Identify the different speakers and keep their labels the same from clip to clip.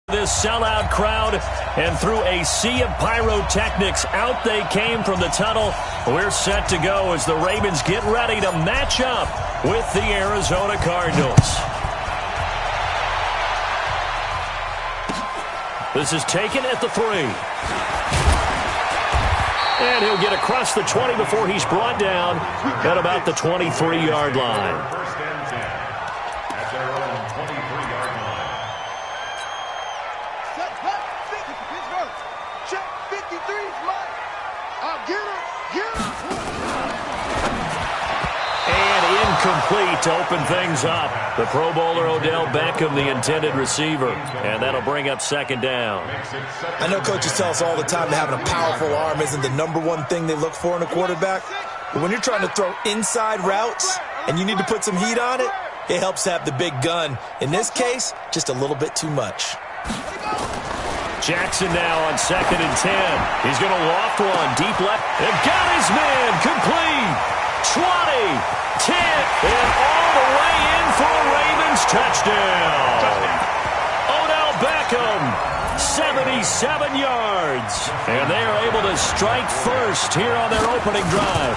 Speaker 1: This sellout crowd, and through a sea of pyrotechnics, out they came from the tunnel. We're set to go as the Ravens get ready to match up with the Arizona Cardinals. This is taken at the 3. And he'll get across the 20 before he's brought down at about the 23-yard line. Complete to open things up. The Pro Bowler Odell Beckham, the intended receiver, and that'll bring up second down.
Speaker 2: I know coaches tell us all the time that having a powerful arm isn't the #1 thing they look for in a quarterback, but when you're trying to throw inside routes and you need to put some heat on it, it helps to have the big gun. In this case, just a little bit too much.
Speaker 1: Jackson now on 2nd and 10. He's going to loft one deep left. And got his man complete. 20, 10, and all the way in for a Ravens touchdown. Odell Beckham, 77 yards. And they are able to strike first here on their opening drive.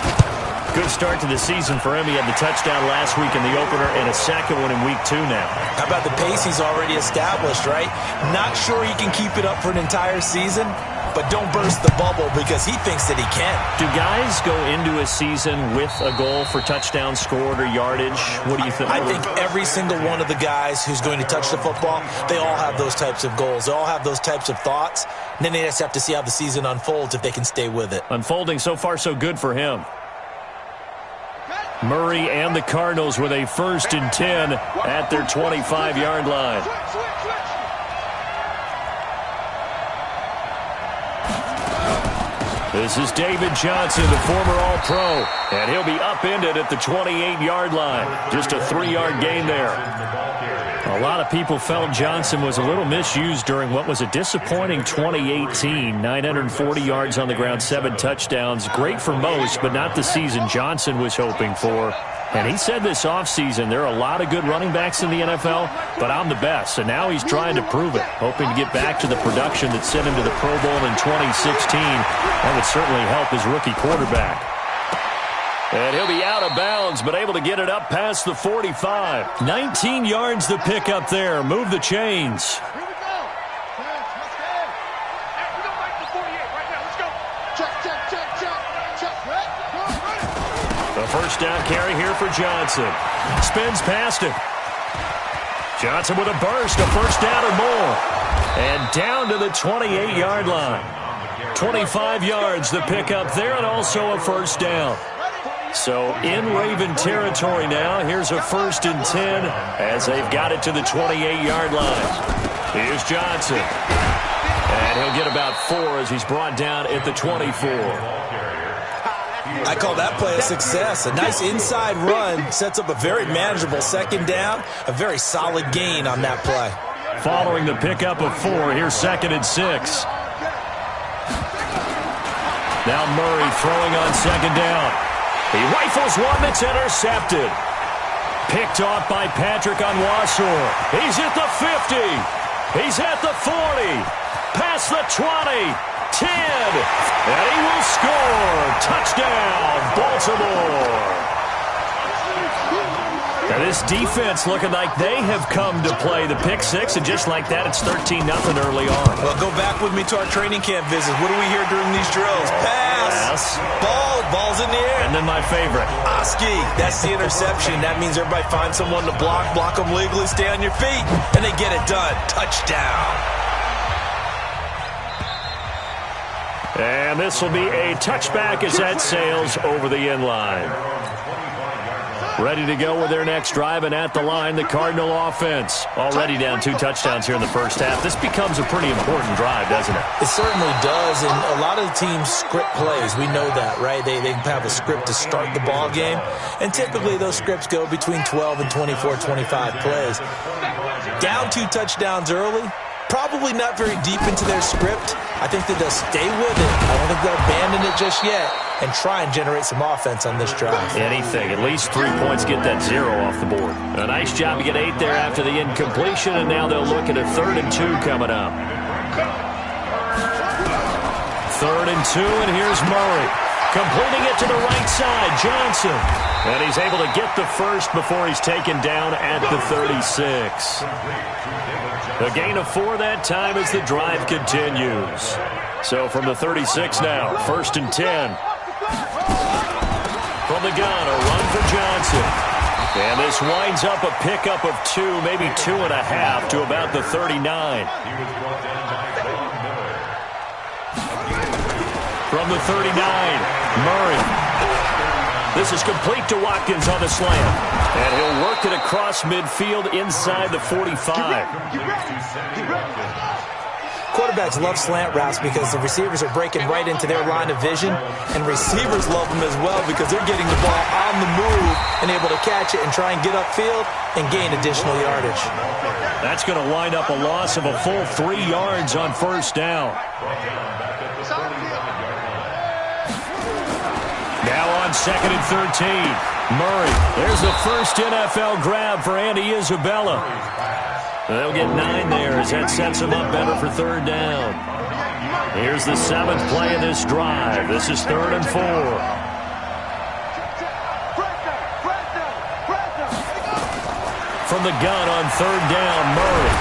Speaker 1: Good start to the season for him. He had the touchdown last week in the opener and a second one in week 2 now.
Speaker 2: How about the pace he's already established, right? Not sure he can keep it up for an entire season, but don't burst the bubble because he thinks that he can.
Speaker 1: Do guys go into a season with a goal for touchdowns scored or yardage? What do you think?
Speaker 2: I think every single one of the guys who's going to touch the football, they all have those types of goals. They all have those types of thoughts. And then they just have to see how the season unfolds if they can stay with it.
Speaker 1: Unfolding so far so good for him. Murray and the Cardinals with a 1st and 10 at their 25-yard line. This is David Johnson, the former All-Pro, and he'll be upended at the 28-yard line. Just a 3-yard gain there. A lot of people felt Johnson was a little misused during what was a disappointing 2018. 940 yards on the ground, 7 touchdowns. Great for most, but not the season Johnson was hoping for. And he said this offseason, there are a lot of good running backs in the NFL, but I'm the best. And now he's trying to prove it, hoping to get back to the production that sent him to the Pro Bowl in 2016. That would certainly help his rookie quarterback. And he'll be out of bounds, but able to get it up past the 45. 19 yards to pick up there. Move the chains.
Speaker 3: Here we go. Let's go. Hey, we don't like the 48 right now. Let's go. Check, check, check, check, check. Right.
Speaker 1: The first down carry here for Johnson. Spins past him. Johnson with a burst, a first down or more. And down to the 28-yard line. 25 yards to pick up there and also a first down. So in Raven territory now. Here's a 1st and 10 as they've got it to the 28-yard line. Here's Johnson. And he'll get about 4 as he's brought down at the 24.
Speaker 2: I call that play a success. A nice inside run sets up a very manageable 2nd down. A very solid gain on that play.
Speaker 1: Following the pickup of 4, here's 2nd and 6. Now Murray throwing on 2nd down. He rifles one that's intercepted. Picked off by Patrick Onwuasor. He's at the 50. He's at the 40. Past the 20. 10. And he will score. Touchdown, Baltimore. Now this defense looking like they have come to play. The pick 6, and just like that, it's 13-0 early on.
Speaker 2: Well, go back with me to our training camp visits. What do we hear during these drills? Pass. Ball's in the air.
Speaker 1: And then my favorite.
Speaker 2: Oski. That's the interception. That means everybody finds someone to block them legally, stay on your feet, and they get it done. Touchdown.
Speaker 1: And this will be a touchback as that sails over the end line. Ready to go with their next drive, and at the line, the Cardinal offense. Already down 2 touchdowns here in the first half. This becomes a pretty important drive, doesn't it?
Speaker 2: It certainly does, and a lot of the teams script plays. We know that, right? They have a script to start the ball game, and typically those scripts go between 12 and 24, 25 plays. Down 2 touchdowns early, probably not very deep into their script. I think that they'll stay with it. I don't think they'll abandon it just yet and try and generate some offense on this drive.
Speaker 1: Anything. At least 3 points, get that 0 off the board. A nice job to get 8 there after the incompletion, and now they'll look at a 3rd and 2 coming up. 3rd and 2, and here's Murray. Completing it to the right side, Johnson. And he's able to get the first before he's taken down at the 36. A gain of 4 that time as the drive continues. So from the 36 now, 1st and 10. From the gun, a run for Johnson. And this winds up a pickup of 2, maybe 2.5 to about the 39. From the 39, Murray. This is complete to Watkins on the slam. And he'll work it across midfield inside the 45.
Speaker 2: Quarterbacks love slant routes because the receivers are breaking right into their line of vision, and receivers love them as well because they're getting the ball on the move and able to catch it and try and get upfield and gain additional yardage.
Speaker 1: That's going to wind up a loss of a full 3 yards on 1st down. Now on 2nd and 13, Murray. There's the first NFL grab for Andy Isabella. They'll get 9 there as that sets them up better for 3rd down. Here's the 7th play of this drive. This is 3rd and 4. From the gun on 3rd down, Murray.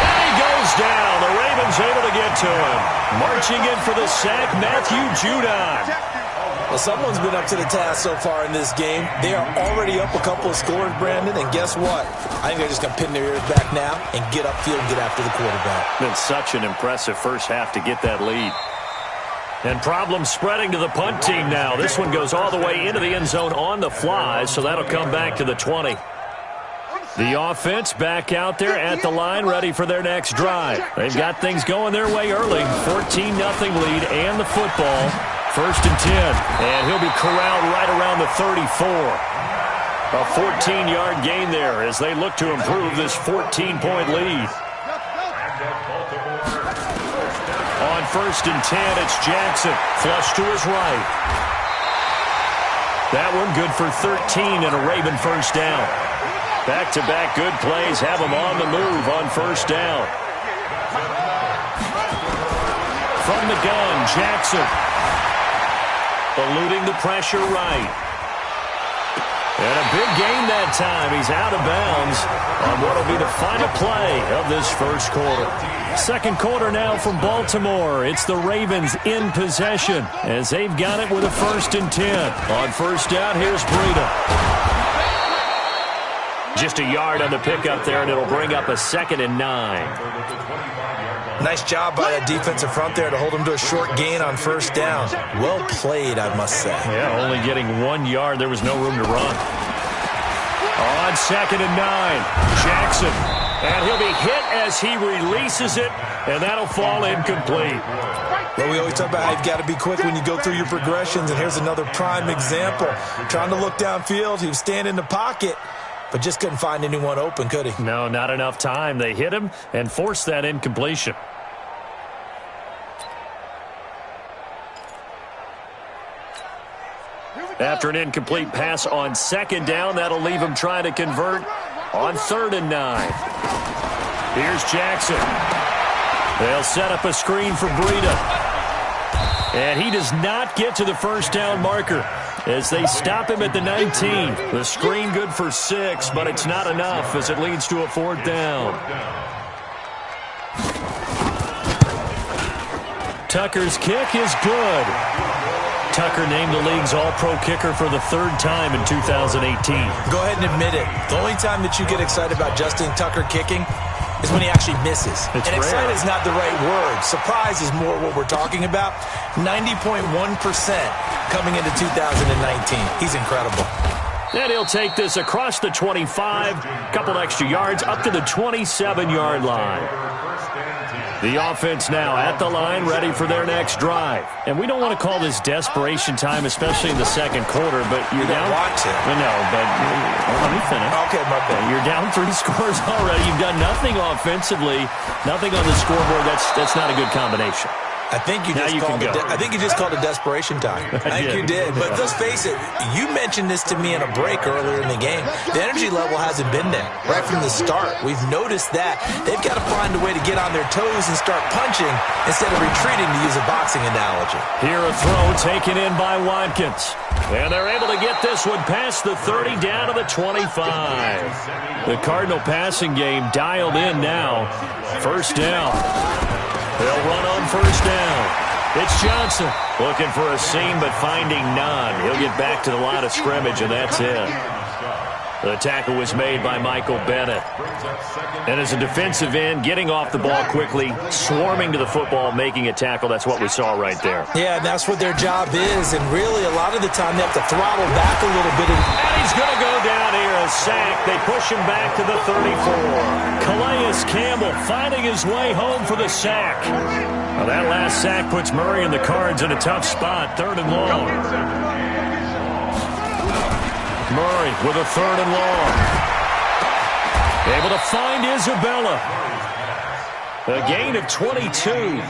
Speaker 1: And he goes down. The Ravens able to get to him. Marching in for the sack, Matthew Judon.
Speaker 2: Well, someone's been up to the task so far in this game. They are already up a couple of scores, Brandon, and guess what? I think they're just going to pin their ears back now and get upfield and get after the quarterback.
Speaker 1: Been such an impressive first half to get that lead. And problems spreading to the punt team now. This one goes all the way into the end zone on the fly, so that'll come back to the 20. The offense back out there at the line, ready for their next drive. They've got things going their way early. 14-0 lead and the football. 1st and 10, and he'll be corralled right around the 34. A 14-yard gain there as they look to improve this 14-point lead. On 1st and 10, it's Jackson. Flush to his right. That one good for 13 and a Raven 1st down. Back-to-back good plays have them on the move on 1st down. From the gun, Jackson. Eluding the pressure right. And a big gain that time. He's out of bounds on what will be the final play of this 1st quarter. 2nd quarter now from Baltimore. It's the Ravens in possession as they've got it with a 1st and 10. On 1st down, here's Breida. Just a yard on the pickup there, and it'll bring up a 2nd and 9.
Speaker 2: Nice job by that defensive front there to hold them to a short gain on 1st down. Well played, I must say.
Speaker 1: Yeah, only getting 1 yard. There was no room to run. On 2nd and 9, Jackson. And he'll be hit as he releases it, and that'll fall incomplete.
Speaker 2: Well, we always talk about how you've got to be quick when you go through your progressions, and here's another prime example. Trying to look downfield, he was standing in the pocket, but just couldn't find anyone open, could he?
Speaker 1: No, not enough time. They hit him and forced that incompletion. After an incomplete pass on 2nd down, that'll leave him trying to convert on 3rd and 9. Here's Jackson. They'll set up a screen for Breida. And he does not get to the 1st down marker as they stop him at the 19. The screen good for 6, but it's not enough as it leads to a 4th down. Tucker's kick is good. Tucker named the league's all-pro kicker for the 3rd time in 2018.
Speaker 2: Go ahead and admit it. The only time that you get excited about Justin Tucker kicking is when he actually misses.
Speaker 1: It's
Speaker 2: and
Speaker 1: rare.
Speaker 2: excited is not the right word. Surprise is more what we're talking about. 90.1% coming into 2019. He's incredible.
Speaker 1: And he'll take this across the 25, couple extra yards, up to the 27-yard line. The offense now at the line, ready for their next drive. And we don't want to call this desperation time, especially in the second quarter, but you're down.
Speaker 2: Want to.
Speaker 1: No, but let me finish.
Speaker 2: Okay, my bad.
Speaker 1: You're down 3 scores already. You've done nothing offensively, nothing on the scoreboard. That's not a good combination.
Speaker 2: I think you just called it desperation time. I think you did. But let's face it, you mentioned this to me in a break earlier in the game. The energy level hasn't been there right from the start. We've noticed that. They've got to find a way to get on their toes and start punching instead of retreating, to use a boxing analogy.
Speaker 1: Here a throw taken in by Watkins. And they're able to get this one past the 30 down to the 25. The Cardinal passing game dialed in now. First down. They'll run on first down. It's Johnson looking for a seam but finding none. He'll get back to the line of scrimmage, and that's it. The tackle was made by Michael Bennett. And as a defensive end, getting off the ball quickly, swarming to the football, making a tackle, that's what we saw right there.
Speaker 2: Yeah, and that's what their job is. And really, a lot of the time, they have to throttle back a little bit.
Speaker 1: And he's going to go down here, a sack. They push him back to the 34. Calais Campbell finding his way home for the sack. Well, that last sack puts Murray and the Cards in a tough spot, 3rd and long. Murray with a 3rd and long. Able to find Isabella. A gain of 22.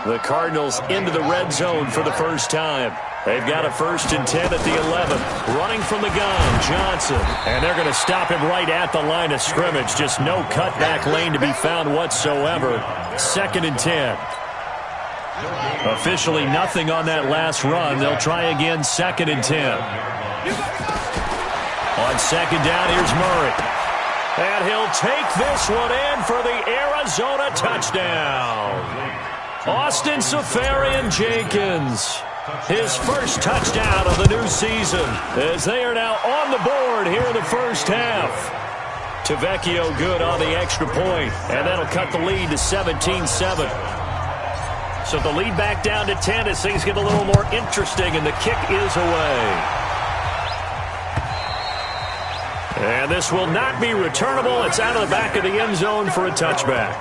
Speaker 1: The Cardinals into the red zone for the first time. They've got a 1st and 10 at the 11. Running from the gun, Johnson. And they're going to stop him right at the line of scrimmage. Just no cutback lane to be found whatsoever. 2nd and 10. Officially nothing on that last run. They'll try again, 2nd and 10. On 2nd down, here's Murray. And he'll take this one in for the Arizona touchdown. Austin Safarian-Jenkins. His first touchdown of the new season as they are now on the board here in the first half. Tavecchio good on the extra point, and that'll cut the lead to 17-7. So the lead back down to 10 as things get a little more interesting, and the kick is away. And this will not be returnable. It's out of the back of the end zone for a touchback.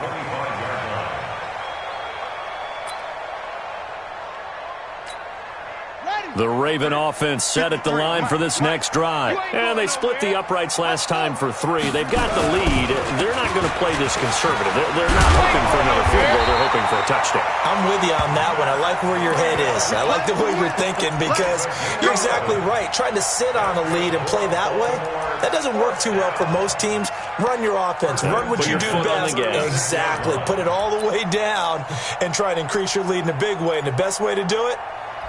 Speaker 1: The Raven offense set at the line for this next drive. And they split the uprights last time for 3. They've got the lead. They're not going to play this conservative. They're not hoping for another field goal. They're hoping for a touchdown.
Speaker 2: I'm with you on that one. I like where your head is. I like the way you're thinking because you're exactly right. Trying to sit on a lead and play that way, that doesn't work too well for most teams. Run your offense. Run what you do best. Exactly. Put it all the way down and try to increase your lead in a big way. And the best way to do it,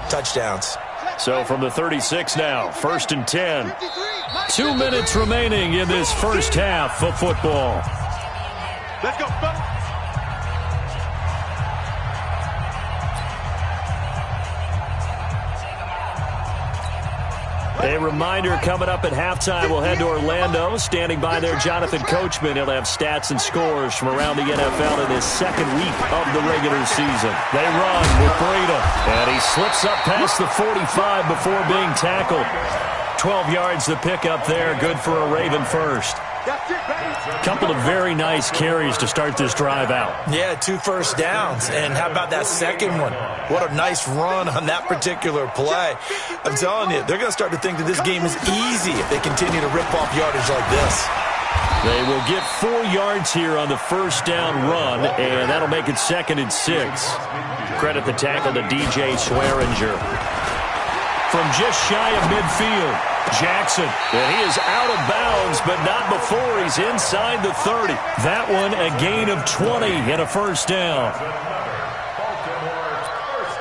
Speaker 2: touchdowns.
Speaker 1: So from the 36 now, 1st and 10. 2 minutes remaining in this first half of football.
Speaker 3: Let's go, fellas.
Speaker 1: A reminder coming up at halftime, we'll head to Orlando. Standing by there, Jonathan Coachman. He'll have stats and scores from around the NFL in this second week of the regular season. They run with Breida, and he slips up past the 45 before being tackled. 12 yards to pick up there, good for a Raven first. Couple of very nice carries to start this drive out.
Speaker 2: Yeah, 2 first downs. And how about that second one? What a nice run on that particular play. I'm telling you, they're going to start to think that this game is easy if they continue to rip off yardage like this.
Speaker 1: They will get 4 yards here on the first down run, and that'll make it 2nd and 6. Credit the tackle to DJ Swearinger. From just shy of midfield, Jackson, and he is out of bounds, but not before he's inside the 30. That one a gain of 20 and a first down.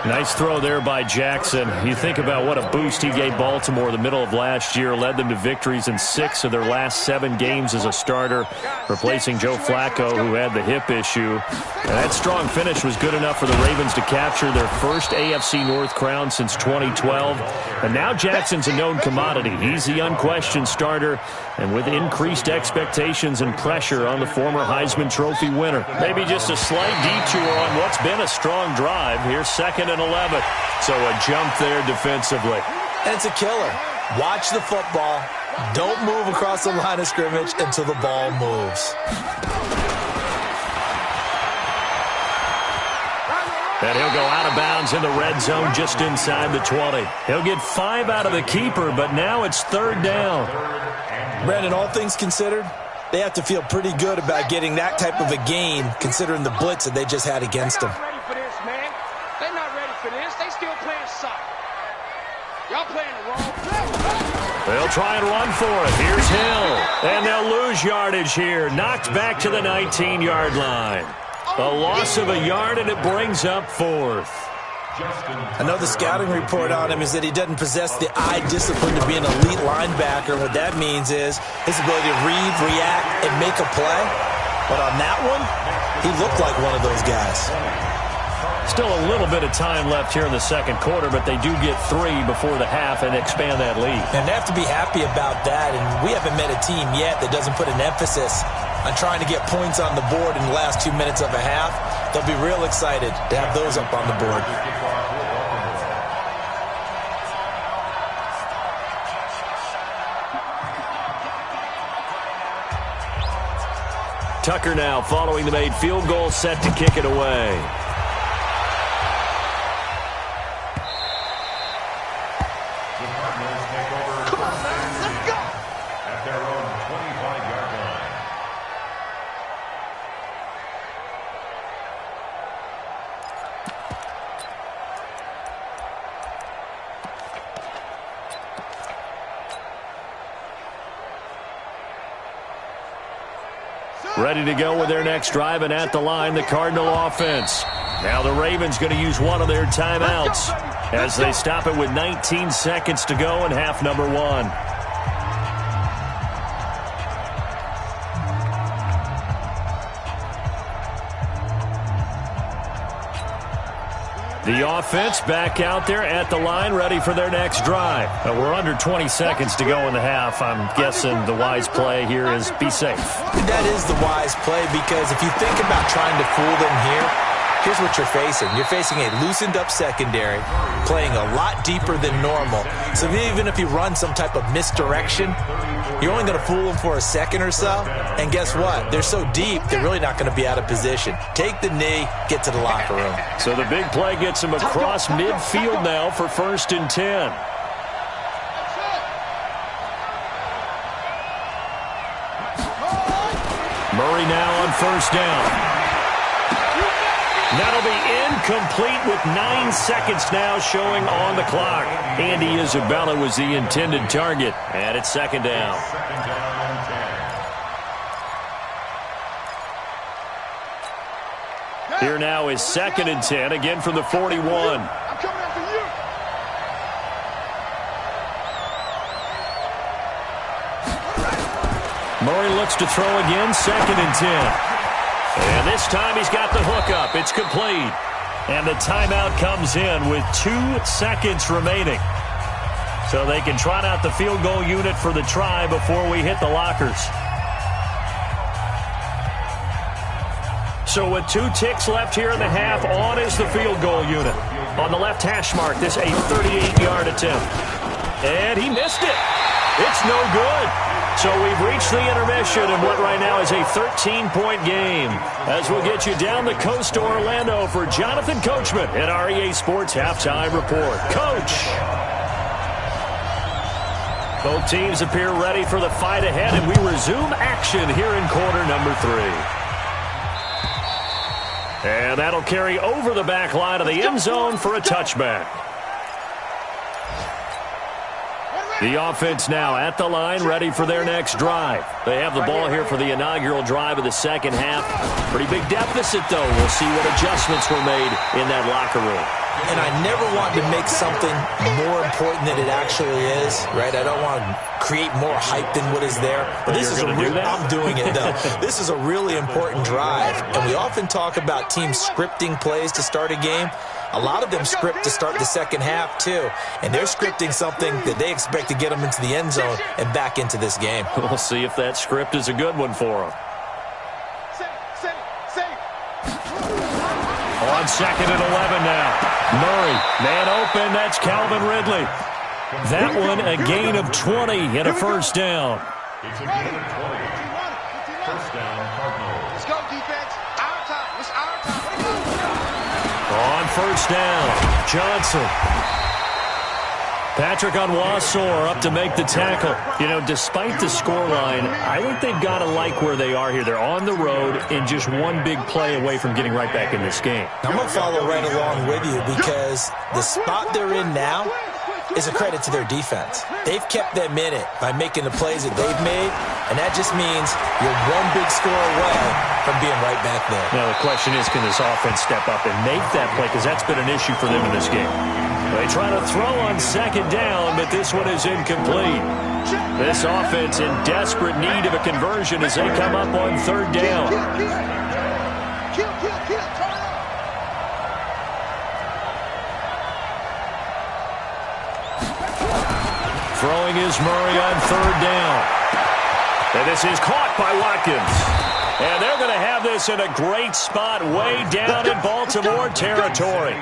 Speaker 1: Nice throw there by Jackson. You think about what a boost he gave Baltimore the middle of last year, led them to victories in 6 of their last 7 games as a starter, replacing Joe Flacco, who had the hip issue. And that strong finish was good enough for the Ravens to capture their first AFC North crown since 2012. And now Jackson's a known commodity. He's the unquestioned starter, and with increased expectations and pressure on the former Heisman Trophy winner. Maybe just a slight detour on what's been a strong drive. Here's 2nd and 11. So a jump there defensively.
Speaker 2: And it's a killer. Watch the football. Don't move across the line of scrimmage until the ball moves.
Speaker 1: And he'll go out of bounds in the red zone just inside the 20. He'll get 5 out of the keeper, but now it's 3rd down.
Speaker 2: Brandon, all things considered, they have to feel pretty good about getting that type of a gain, considering the blitz that they just had against them.
Speaker 3: They're not ready for this, man. They're not ready for this. They still playing soccer. Y'all playing the wrong play.
Speaker 1: They'll try and run for it. Here's Hill. And they'll lose yardage here. Knocked back to the 19-yard line. A loss of a yard, and it brings up 4th.
Speaker 2: I know the scouting report on him is that he doesn't possess the eye discipline to be an elite linebacker. What that means is his ability to read, react, and make a play. But on that one, he looked like one of those guys.
Speaker 1: Still a little bit of time left here in the second quarter, but they do get 3 before the half and expand that lead.
Speaker 2: And they have to be happy about that, and we haven't met a team yet that doesn't put an emphasis on trying to get points on the board in the last 2 minutes of a half. They'll be real excited to have those up on the board.
Speaker 1: Tucker now following the made field goal, set to kick it away.
Speaker 3: Come on, man. Let's go.
Speaker 4: At their own 25-yard line.
Speaker 1: Ready to go with their next drive, and at the line, the Cardinal offense. Now the Ravens going to use one of their timeouts as they stop it with 19 seconds to go in half number 1. The offense back out there at the line, ready for their next drive. We're under 20 seconds to go in the half. I'm guessing the wise play here is be safe.
Speaker 2: That is the wise play, because if you think about trying to fool them here, here's what you're facing. You're facing a loosened-up secondary, playing a lot deeper than normal. So even if you run some type of misdirection, you're only going to fool them for a second or so. And guess what? They're so deep, they're really not going to be out of position. Take the knee, get to the locker room.
Speaker 1: So the big play gets him across midfield now for 1st and 10. Murray now on 1st down. That'll be incomplete with 9 seconds now showing on the clock. Andy Isabella was the intended target, and it's 2nd down.
Speaker 4: Second down and 10.
Speaker 1: Here now is 2nd and 10, again from the 41.
Speaker 3: I'm coming after you.
Speaker 1: Murray looks to throw again, 2nd and 10. And this time he's got the hook up. It's complete. And the timeout comes in with 2 seconds remaining. So they can trot out the field goal unit for the try before we hit the lockers. So with 2 ticks left here in the half, on is the field goal unit. On the left hash mark, this a 38-yard attempt. And he missed it. It's no good. So we've reached the intermission in what right now is a 13-point game. As we'll get you down the coast to Orlando for Jonathan Coachman at our EA Sports Halftime Report. Coach! Both teams appear ready for the fight ahead, and we resume action here in quarter number 3. And that'll carry over the back line of the end zone for a touchback. The offense now at the line, ready for their next drive. They have the ball here for the inaugural drive of the second half. Pretty big deficit, though. We'll see what adjustments were made in that locker room.
Speaker 2: And I never want to make something more important than it actually is, right? I don't want to create more hype than what is there. But this is I'm doing it, though. This is a really important drive. And we often talk about teams scripting plays to start a game. A lot of them script to start the second half, too. And they're scripting something that they expect to get them into the end zone and back into this game.
Speaker 1: We'll see if that script is a good one for them. On 2nd and 11 now. Murray, man open, that's Calvin Ridley. That one a gain of 20 and a 1st down.
Speaker 4: It's a gain of 20. 1st down, Cardinals.
Speaker 3: Let's go, defense. Our time. It's our time.
Speaker 1: On first down. Johnson. Patrick Onwuasor up to make the tackle. You know, despite the scoreline, I think they've got to like where they are here. They're on the road and just one big play away from getting right back in this game.
Speaker 2: I'm going to follow right along with you because the spot they're in now is a credit to their defense. They've kept them in it by making the plays that they've made, and that just means you're one big score away from being right back there.
Speaker 1: Now, the question is, can this offense step up and make that play? Because that's been an issue for them in this game. They try to throw on second down, but this one is incomplete. This offense in desperate need of a conversion as they come up on third down. Throwing is Murray on third down. And this is caught by Watkins. And they're going to have this in a great spot way down in Baltimore territory.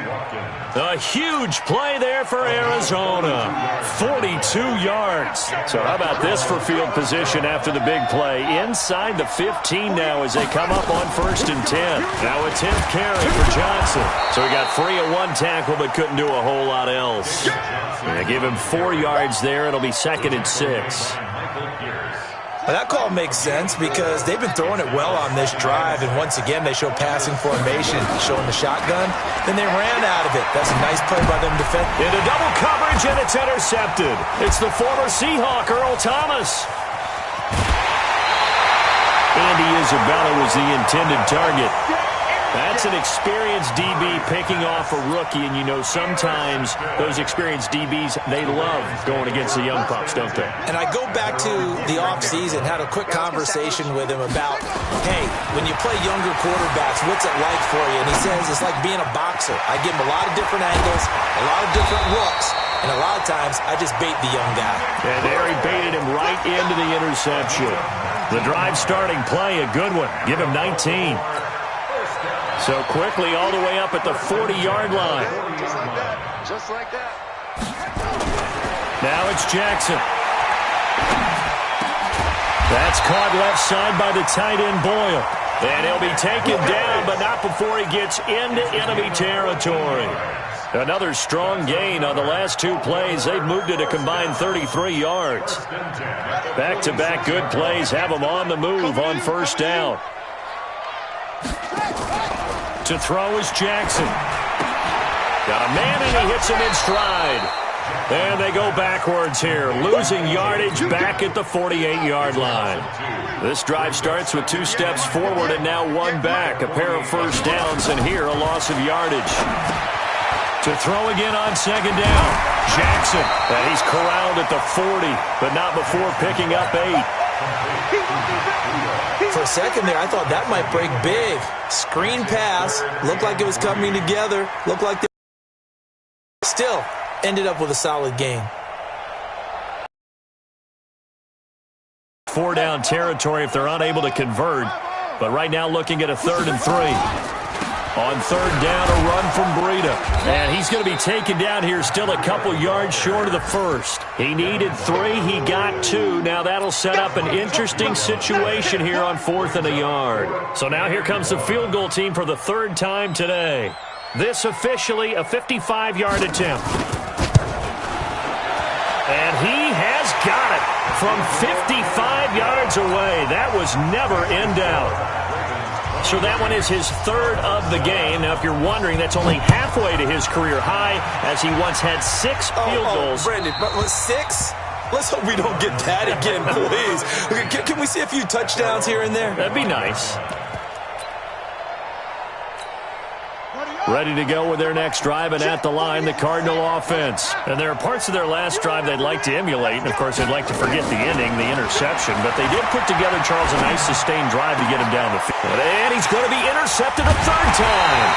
Speaker 1: A huge play there for Arizona. 42 yards. So how about this for field position after the big play? Inside the 15 now as they come up on 1st and 10. Now a 10th carry for Johnson. So he got free of one tackle but couldn't do a whole lot else. They give him 4 yards there. It'll be 2nd and 6.
Speaker 2: Well, that call makes sense because they've been throwing it well on this drive, and once again they show passing formation, showing the shotgun. Then they ran out of it. That's a nice play by them defense.
Speaker 1: Into double coverage, and it's intercepted. It's the former Seahawk, Earl Thomas. Andy Isabella was the intended target. That's an experienced DB picking off a rookie, and you know sometimes those experienced DBs, they love going against the young pups, don't they?
Speaker 2: And I go back to the offseason, had a quick conversation with him about, hey, when you play younger quarterbacks, what's it like for you? And he says it's like being a boxer. I give him a lot of different angles, a lot of different looks, and a lot of times I just bait the young guy.
Speaker 1: And there he baited him right into the interception. The drive starting play, a good one. Give him 19. So quickly all the way up at the 40-yard line.
Speaker 3: Just like that.
Speaker 1: Now it's Jackson. That's caught left side by the tight end Boyle. And he'll be taken down, but not before he gets into enemy territory. Another strong gain on the last 2 plays. They've moved it a combined 33 yards. Back-to-back good plays have them on the move on 1st down. To throw is Jackson. Got a man, and he hits him in stride. And they go backwards here, losing yardage back at the 48-yard line. This drive starts with 2 steps forward and now 1 back. A pair of first downs, and here a loss of yardage. To throw again on 2nd down. Jackson, and he's corralled at the 40, but not before picking up 8.
Speaker 2: For a second there, I thought that might break big. Screen pass. Looked like it was coming together. Looked like they still ended up with a solid game.
Speaker 1: 4-down territory if they're unable to convert. But right now looking at a 3rd and 3. On 3rd down, a run from Breida. And he's going to be taken down here still a couple yards short of the 1st. He needed 3. He got 2. Now that'll set up an interesting situation here on 4th and a yard. So now here comes the field goal team for the 3rd time today. This officially a 55-yard attempt. And he has got it from 55 yards away. That was never in doubt. So that one is his 3rd of the game. Now, if you're wondering, that's only halfway to his career high, as he once had 6 field goals.
Speaker 2: Brendan, but 6? Let's hope we don't get that again, please. Can we see a few touchdowns here and there?
Speaker 1: That'd be nice. Ready to go with their next drive, and at the line, the Cardinal offense. And there are parts of their last drive they'd like to emulate, and of course they'd like to forget the ending, the interception. But they did put together, Charles, a nice sustained drive to get him down the field. And he's going to be intercepted a 3rd time.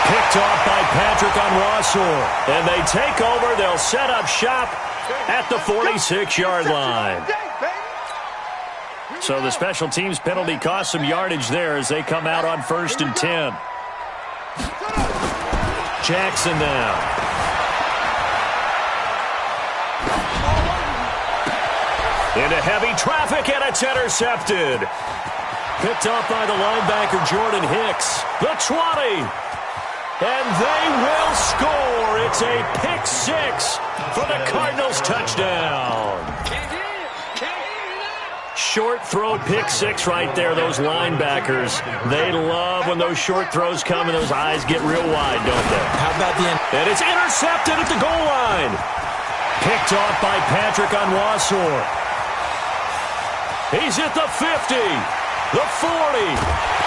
Speaker 1: Picked off by Patrick Onwuasor. And they take over. They'll set up shop at the 46-yard line. So the special teams penalty cost some yardage there as they come out on 1st and 10. Jackson now. Into heavy traffic, and it's intercepted. Picked off by the linebacker, Jordan Hicks. The 20. And they will score. It's a pick six for the Cardinals touchdown. Short throw pick six right there. Those linebackers, they love when those short throws come and those eyes get real wide, don't they?
Speaker 2: How about the end?
Speaker 1: And it's intercepted at the goal line. Picked off by Patrick Onwuasor. He's at the 50, the 40.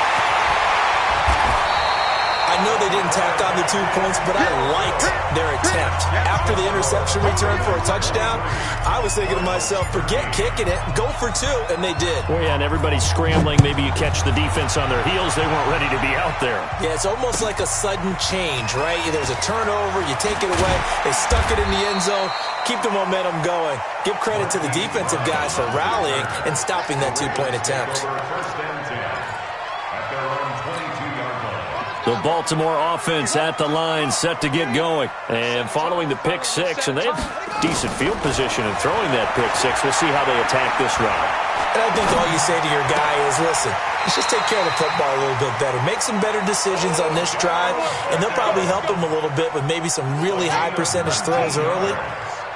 Speaker 2: I know they didn't tack on the 2 points, but I liked their attempt. After the interception return for a touchdown, I was thinking to myself, forget kicking it, go for two, and they did.
Speaker 1: Well, yeah, and everybody's scrambling. Maybe you catch the defense on their heels. They weren't ready to be out there.
Speaker 2: Yeah, it's almost like a sudden change, right? There's a turnover, you take it away, they stuck it in the end zone, keep the momentum going. Give credit to the defensive guys for rallying and stopping that 2-point attempt.
Speaker 1: The Baltimore offense at the line, set to get going. And following the pick six, and they have decent field position in throwing that pick six. We'll see how they attack this round.
Speaker 2: And I think all you say to your guy is, listen, let's just take care of the football a little bit better. Make some better decisions on this drive, and they'll probably help him a little bit with maybe some really high percentage throws early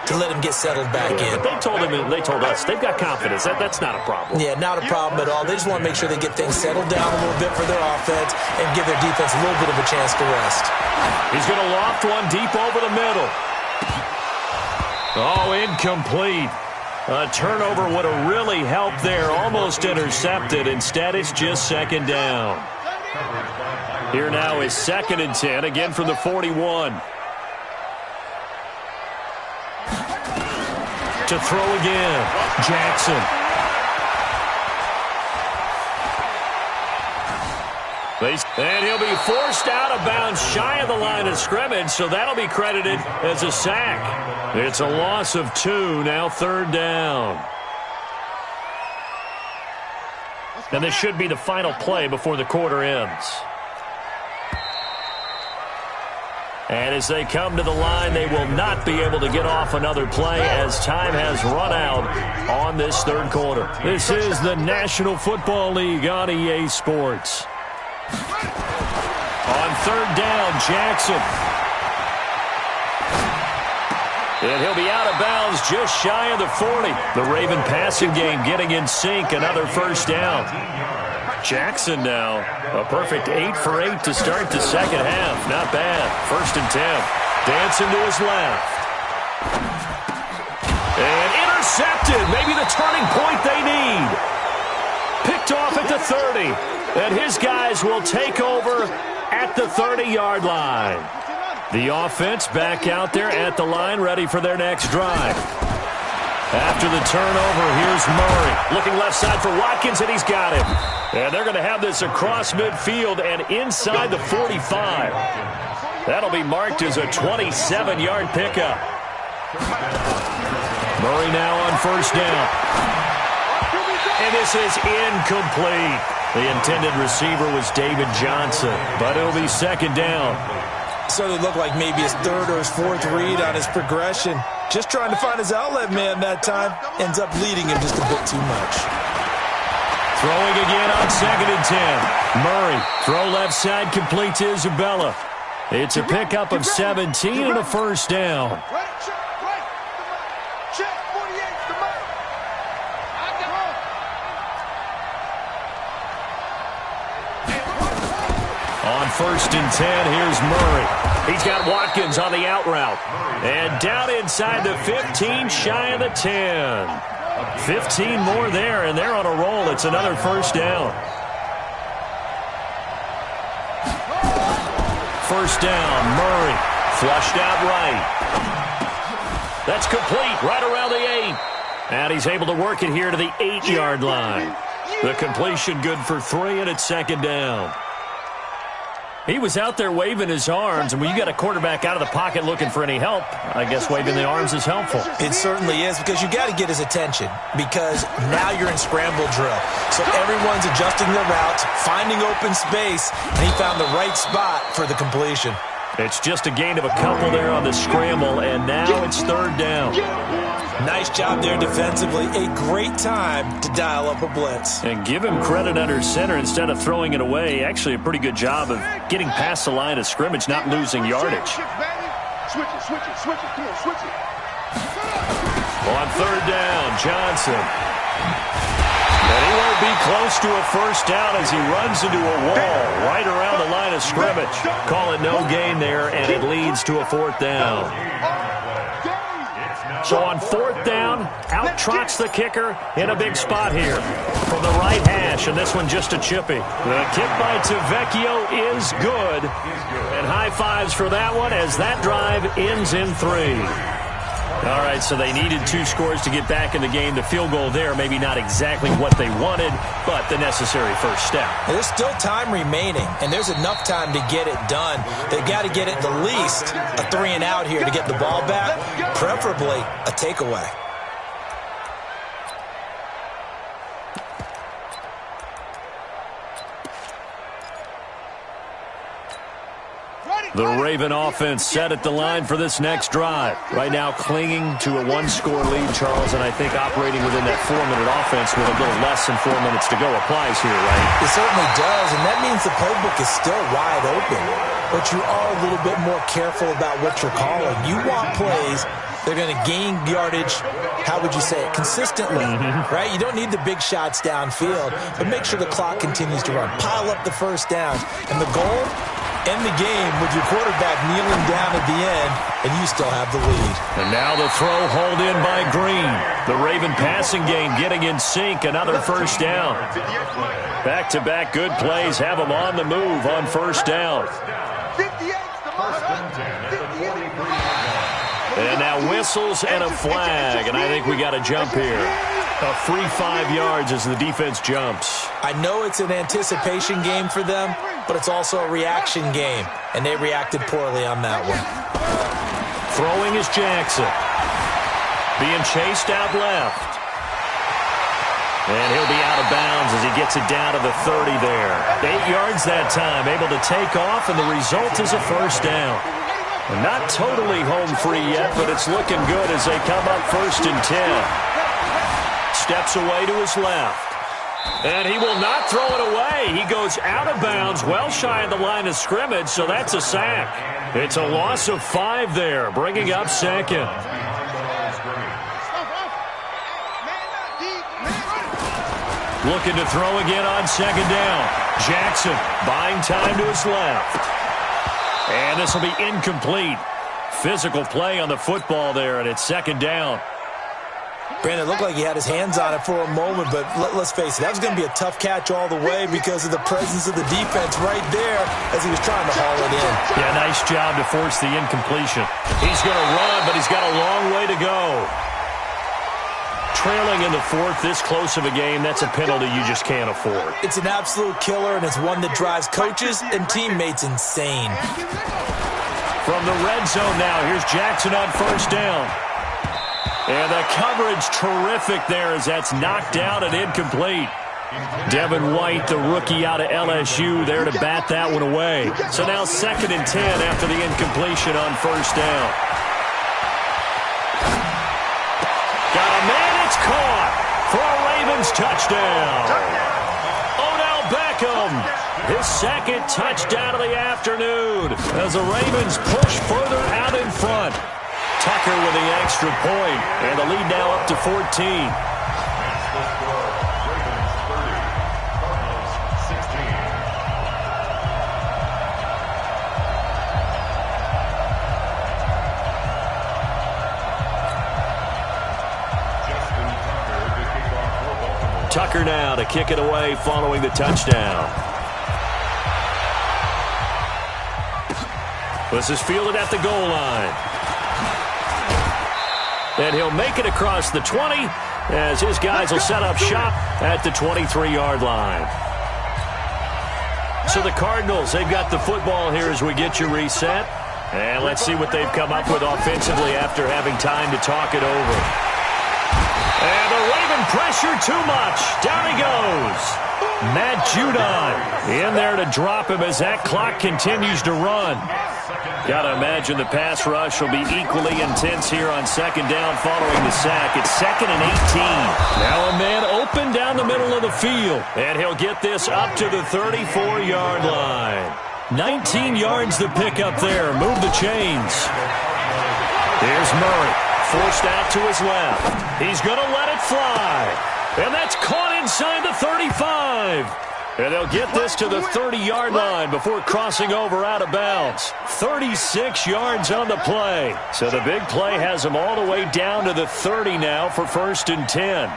Speaker 2: to let him get settled back in.
Speaker 1: But they told us, they've got confidence. That's not a problem.
Speaker 2: Yeah, not a problem at all. They just want to make sure they get things settled down a little bit for their offense and give their defense a little bit of a chance to rest.
Speaker 1: He's going to loft one deep over the middle. Oh, incomplete. A turnover would have really helped there. Almost intercepted. Instead, it's just second down. Here now is 2nd and 10, again from the 41. To throw again, Jackson. And he'll be forced out of bounds shy of the line of scrimmage, so that'll be credited as a sack. It's a loss of 2, now 3rd down. And this should be the final play before the quarter ends. And as they come to the line, they will not be able to get off another play as time has run out on this 3rd quarter. This is the National Football League on EA Sports. On 3rd down, Jackson. And he'll be out of bounds just shy of the 40. The Raven passing game getting in sync, another 1st down. Jackson now, a perfect 8 for 8 to start the 2nd half. Not bad. 1st and 10. Dancing to his left. And intercepted. Maybe the turning point they need. Picked off at the 30. And his guys will take over at the 30-yard line. The offense back out there at the line, ready for their next drive. After the turnover, here's Murray. Looking left side for Watkins, and he's got him. And they're going to have this across midfield and inside the 45. That'll be marked as a 27-yard pickup. Murray now on 1st down. And this is incomplete. The intended receiver was David Johnson, but it'll be 2nd down.
Speaker 2: So it looked like maybe his 3rd or his 4th read on his progression. Just trying to find his outlet man that time. Ends up leading him just a bit too much.
Speaker 1: Throwing again on 2nd and 10. Murray, throw left side, complete to Isabella. It's a pickup of 17 and a 1st down. On 1st and 10, here's Murray. He's got Watkins on the out route. And down inside the 15, shy of the 10. 15 more there, and they're on a roll. It's another 1st down. 1st down, Murray. Flushed out right. That's complete, right around the 8. And he's able to work it here to the 8-yard line. The completion good for 3, and it's 2nd down. He was out there waving his arms, and when you got a quarterback out of the pocket looking for any help, I guess waving the arms is helpful.
Speaker 2: It certainly is, because you got to get his attention, because now you're in scramble drill. So everyone's adjusting their routes, finding open space, and he found the right spot for the completion.
Speaker 1: It's just a gain of a couple there on the scramble, and now it's 3rd down.
Speaker 2: Nice job there defensively. A great time to dial up a blitz.
Speaker 1: And give him credit under center instead of throwing it away. Actually, a pretty good job of getting past the line of scrimmage, not losing yardage.
Speaker 3: Switch it. Come on, switch it.
Speaker 1: On third down, Johnson. And he won't be close to a first down as he runs into a wall right around the line of scrimmage. Call it no gain there, and it leads to a fourth down. So on fourth down, out trots the kicker in a big spot here from the right hash, and this one just a chippy. The kick by Tavecchio is good, and high fives for that one as that drive ends in 3. All right, so they needed 2 scores to get back in the game. The field goal there, maybe not exactly what they wanted, but the necessary first step.
Speaker 2: There's still time remaining, and there's enough time to get it done. They've got to get at the least a 3 and out here to get the ball back, preferably a takeaway.
Speaker 1: The Raven offense set at the line for this next drive. Right now clinging to a 1-score lead, Charles, and I think operating within that 4-minute offense with a little less than 4 minutes to go applies here, right?
Speaker 2: It certainly does, and that means the playbook is still wide open. But you are a little bit more careful about what you're calling. You want plays they're going to gain yardage, how would you say it, consistently, right? You don't need the big shots downfield, but make sure the clock continues to run. Pile up the first downs, and the goal, end the game with your quarterback kneeling down at the end, and you still have the lead.
Speaker 1: And now the throw hauled in by Green. The Raven passing game getting in sync, another first down. Back-to-back good plays have them on the move on first down. And now whistles and a flag, and I think we got a jump here. A free 5 yards as the defense jumps.
Speaker 2: I know it's an anticipation game for them, but it's also a reaction game, and they reacted poorly on that one.
Speaker 1: Throwing is Jackson. Being chased out left. And he'll be out of bounds as he gets it down to the 30 there. 8 yards that time, able to take off, and the result is a first down. Not totally home free yet, but it's looking good as they come up 1st and 10. Steps away to his left. And he will not throw it away. He goes out of bounds, well shy of the line of scrimmage, so that's a sack. It's a loss of 5 there, bringing up 2nd. Looking to throw again on 2nd down. Jackson buying time to his left. And this will be incomplete. Physical play on the football there, and it's 2nd down.
Speaker 2: Brandon, it looked like he had his hands on it for a moment, but let's face it, that was going to be a tough catch all the way because of the presence of the defense right there as he was trying to haul it in.
Speaker 1: Yeah, nice job to force the incompletion. He's going to run, but he's got a long way to go. Trailing in the 4th, this close of a game, that's a penalty you just can't afford.
Speaker 2: It's an absolute killer, and it's one that drives coaches and teammates insane.
Speaker 1: From the red zone now, here's Jackson on 1st down. And the coverage terrific there as that's knocked down and incomplete. Devin White, the rookie out of LSU, there to bat that one away. So now 2nd and 10 after the incompletion on 1st down. Got a man, it's caught for a Ravens touchdown. Odell Beckham, his 2nd touchdown of the afternoon as the Ravens push further out in front. Tucker with the extra point, and the lead now up to 14. Tucker now to kick it away following the touchdown. This is fielded at the goal line. And he'll make it across the 20 as his guys will set up shop at the 23-yard line. So the Cardinals, they've got the football here as we get you reset. And let's see what they've come up with offensively after having time to talk it over. And the Raven pressure too much. Down he goes. Matt Judon in there to drop him as that clock continues to run. Got to imagine the pass rush will be equally intense here on second down following the sack. It's 2nd and 18. Now a man open down the middle of the field. And he'll get this up to the 34-yard line. 19 yards to pick up there. Move the chains. Here's Murray. Forced out to his left. He's going to let it fly. And that's caught inside the 35. And they'll get this to the 30-yard line before crossing over out of bounds. 36 yards on the play. So the big play has them all the way down to the 30 now for 1st and 10.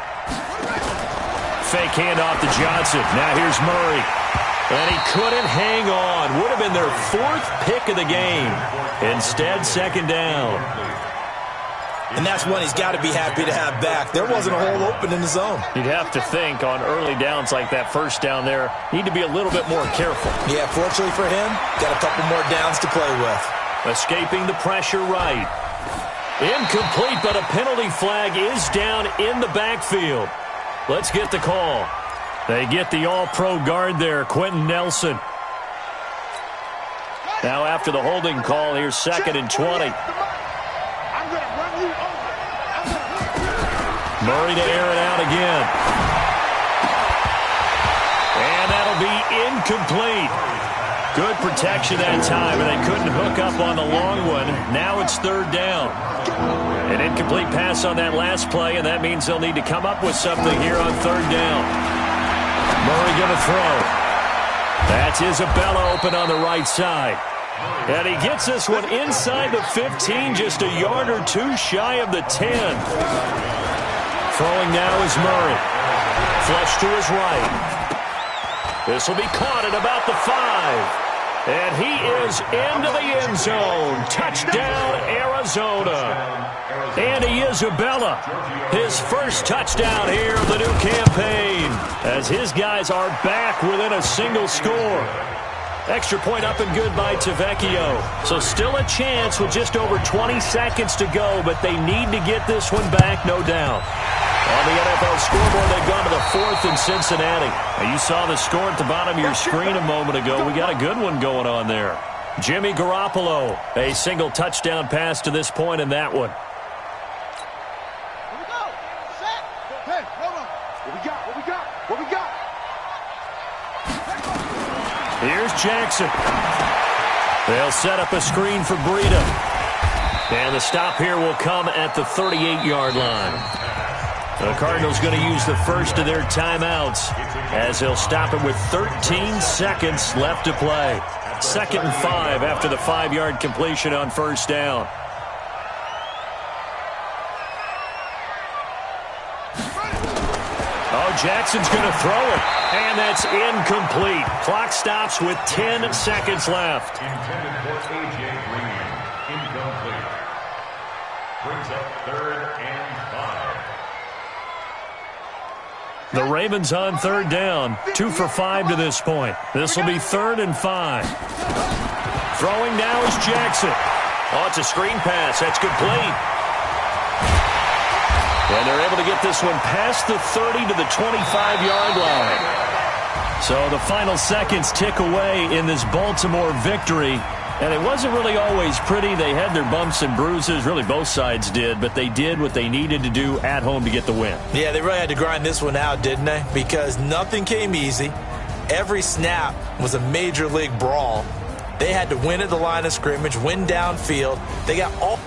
Speaker 1: Fake handoff to Johnson. Now here's Murray. And he couldn't hang on. Would have been their 4th pick of the game. Instead, 2nd down.
Speaker 2: And that's one he's got to be happy to have back. There wasn't a hole open in the zone.
Speaker 1: You'd have to think on early downs like that first down there, need to be a little bit more careful.
Speaker 2: Yeah, fortunately for him, got a couple more downs to play with.
Speaker 1: Escaping the pressure right. Incomplete, but a penalty flag is down in the backfield. Let's get the call. They get the all-pro guard there, Quentin Nelson. Now after the holding call, here's 2nd and 20. Murray to air it out again. And that'll be incomplete. Good protection that time, and they couldn't hook up on the long one. Now it's 3rd down. An incomplete pass on that last play, and that means they'll need to come up with something here on 3rd down. Murray going to throw. That's Isabella open on the right side. And he gets this one inside the 15, just a yard or two shy of the 10. Throwing now is Murray. Flush to his right. This will be caught at about the 5. And he is into the end zone. Touchdown, Arizona. Andy Isabella, his first touchdown here of the new campaign, as his guys are back within a single score. Extra point up and good by Tavecchio. So still a chance with just over 20 seconds to go, but they need to get this one back, no doubt. On the NFL scoreboard, they've gone to the 4th in Cincinnati. Now, you saw the score at the bottom of your screen a moment ago. We got a good one going on there. Jimmy Garoppolo, a single touchdown pass to this point in that one.
Speaker 3: Here we go. Set. Hey, hold on. What we got? What we got? What we got?
Speaker 1: Here's Jackson. They'll set up a screen for Breida. And the stop here will come at the 38-yard line. The Cardinals going to use the first of their timeouts as they'll stop it with 13 seconds left to play. 2nd and 5 after the 5-yard completion on 1st down. Oh, Jackson's going to throw it. And that's incomplete. Clock stops with 10 seconds left.
Speaker 4: Intended for A.J. Green. Incomplete. Brings up 3rd and 5.
Speaker 1: The Ravens on 3rd down. 2 for 5 to this point. This will be 3rd and 5. Throwing now is Jackson. Oh, it's a screen pass. That's complete. And they're able to get this one past the 30 to the 25-yard line. So the final seconds tick away in this Baltimore victory. And it wasn't really always pretty. They had their bumps and bruises. Really, both sides did. But they did what they needed to do at home to get the win.
Speaker 2: Yeah, they really had to grind this one out, didn't they? Because nothing came easy. Every snap was a major league brawl. They had to win at the line of scrimmage, win downfield. They got all...